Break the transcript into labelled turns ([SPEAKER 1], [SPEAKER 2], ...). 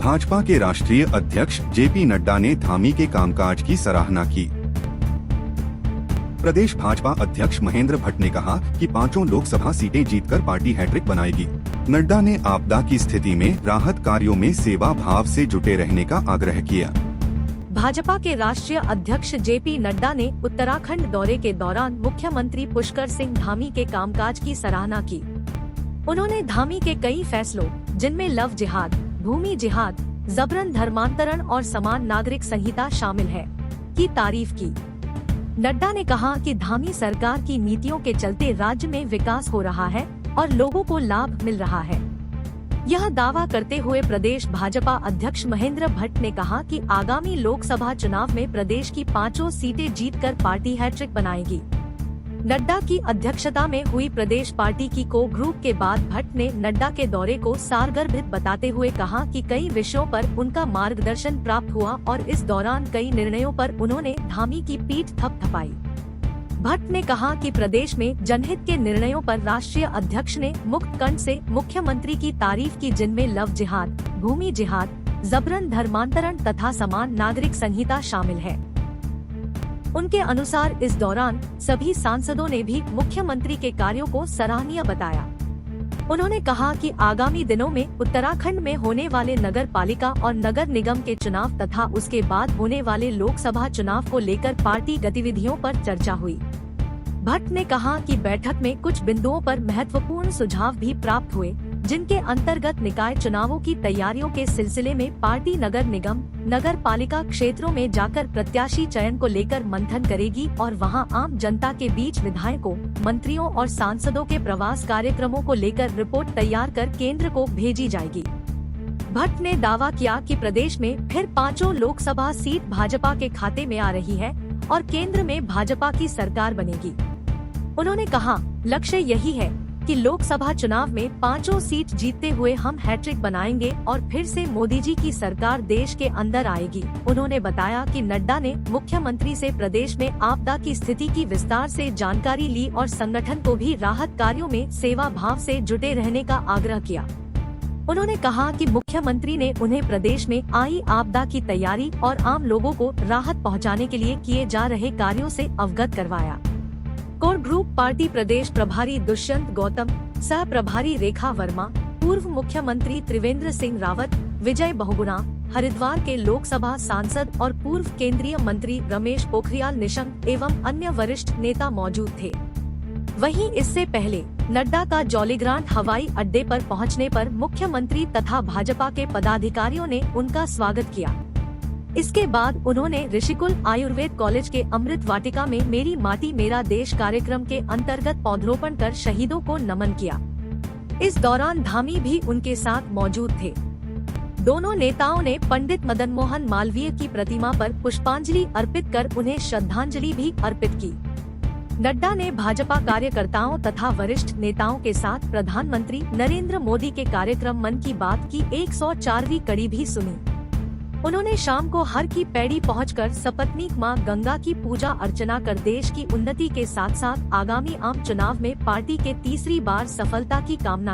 [SPEAKER 1] भाजपा के राष्ट्रीय अध्यक्ष जेपी नड्डा ने धामी के कामकाज की सराहना की। प्रदेश भाजपा अध्यक्ष महेंद्र भट्ट ने कहा कि 5 लोकसभा सीटें जीतकर पार्टी हैट्रिक बनाएगी। नड्डा ने आपदा की स्थिति में राहत कार्यों में सेवा भाव से जुटे रहने का आग्रह किया।
[SPEAKER 2] भाजपा के राष्ट्रीय अध्यक्ष जेपी नड्डा ने उत्तराखंड दौरे के दौरान मुख्यमंत्री पुष्कर सिंह धामी के कामकाज की सराहना की। उन्होंने धामी के कई फैसलों, जिनमें लव जिहाद, भूमि जिहाद, जबरन धर्मांतरण और समान नागरिक संहिता शामिल है, की तारीफ की। नड्डा ने कहा कि धामी सरकार की नीतियों के चलते राज्य में विकास हो रहा है और लोगों को लाभ मिल रहा है। यह दावा करते हुए प्रदेश भाजपा अध्यक्ष महेंद्र भट्ट ने कहा कि आगामी लोकसभा चुनाव में प्रदेश की 5 सीटें जीतकर पार्टी हैट्रिक बनाएगी। नड्डा की अध्यक्षता में हुई प्रदेश पार्टी की को ग्रुप के बाद भट्ट ने नड्डा के दौरे को सारगर्भित बताते हुए कहा कि कई विषयों पर उनका मार्गदर्शन प्राप्त हुआ और इस दौरान कई निर्णयों पर उन्होंने धामी की पीठ थपथपाई। भट्ट ने कहा कि प्रदेश में जनहित के निर्णयों पर राष्ट्रीय अध्यक्ष ने मुक्त कंठ से मुख्यमंत्री की तारीफ की, जिनमें लव जिहाद, भूमि जिहाद, जबरन धर्मांतरण तथा समान नागरिक संहिता शामिल है। उनके अनुसार इस दौरान सभी सांसदों ने भी मुख्यमंत्री के कार्यों को सराहनीय बताया। उन्होंने कहा कि आगामी दिनों में उत्तराखंड में होने वाले नगर पालिका और नगर निगम के चुनाव तथा उसके बाद होने वाले लोकसभा चुनाव को लेकर पार्टी गतिविधियों पर चर्चा हुई। भट्ट ने कहा कि बैठक में कुछ बिंदुओं पर महत्वपूर्ण सुझाव भी प्राप्त हुए, जिनके अंतर्गत निकाय चुनावों की तैयारियों के सिलसिले में पार्टी नगर निगम, नगर पालिका क्षेत्रों में जाकर प्रत्याशी चयन को लेकर मंथन करेगी और वहां आम जनता के बीच विधायकों, मंत्रियों और सांसदों के प्रवास कार्यक्रमों को लेकर रिपोर्ट तैयार कर केंद्र को भेजी जाएगी। भट्ट ने दावा किया कि प्रदेश में फिर 5 लोकसभा सीट भाजपा के खाते में आ रही है और केंद्र में भाजपा की सरकार बनेगी। उन्होंने कहा, लक्ष्य यही है कि लोकसभा चुनाव में 5 सीट जीतते हुए हम हैट्रिक बनाएंगे और फिर से मोदी जी की सरकार देश के अंदर आएगी। उन्होंने बताया कि नड्डा ने मुख्यमंत्री से प्रदेश में आपदा की स्थिति की विस्तार से जानकारी ली और संगठन को भी राहत कार्यों में सेवा भाव से जुटे रहने का आग्रह किया। उन्होंने कहा कि मुख्यमंत्री ने उन्हें प्रदेश में आई आपदा की तैयारी और आम लोगों को राहत पहुँचाने के लिए किए जा रहे कार्यों से अवगत करवाया। कोर ग्रुप पार्टी प्रदेश प्रभारी दुष्यंत गौतम, सह प्रभारी रेखा वर्मा, पूर्व मुख्यमंत्री त्रिवेंद्र सिंह रावत, विजय बहुगुणा, हरिद्वार के लोकसभा सांसद और पूर्व केंद्रीय मंत्री रमेश पोखरियाल निशंक एवं अन्य वरिष्ठ नेता मौजूद थे। वहीं इससे पहले नड्डा का जौलीग्रांट हवाई अड्डे पर पहुंचने पर मुख्यमंत्री तथा भाजपा के पदाधिकारियों ने उनका स्वागत किया। इसके बाद उन्होंने ऋषिकुल आयुर्वेद कॉलेज के अमृत वाटिका में मेरी माटी मेरा देश कार्यक्रम के अंतर्गत पौधरोपण कर शहीदों को नमन किया। इस दौरान धामी भी उनके साथ मौजूद थे। दोनों नेताओं ने पंडित मदन मोहन मालवीय की प्रतिमा पर पुष्पांजलि अर्पित कर उन्हें श्रद्धांजलि भी अर्पित की। नड्डा ने भाजपा कार्यकर्ताओं तथा वरिष्ठ नेताओं के साथ प्रधानमंत्री नरेंद्र मोदी के कार्यक्रम मन की बात की 104वीं कड़ी भी सुनी। उन्होंने शाम को हर की पैड़ी पहुंचकर सपत्नीक मां गंगा की पूजा अर्चना कर देश की उन्नति के साथ साथ आगामी आम चुनाव में पार्टी के तीसरी बार सफलता की कामना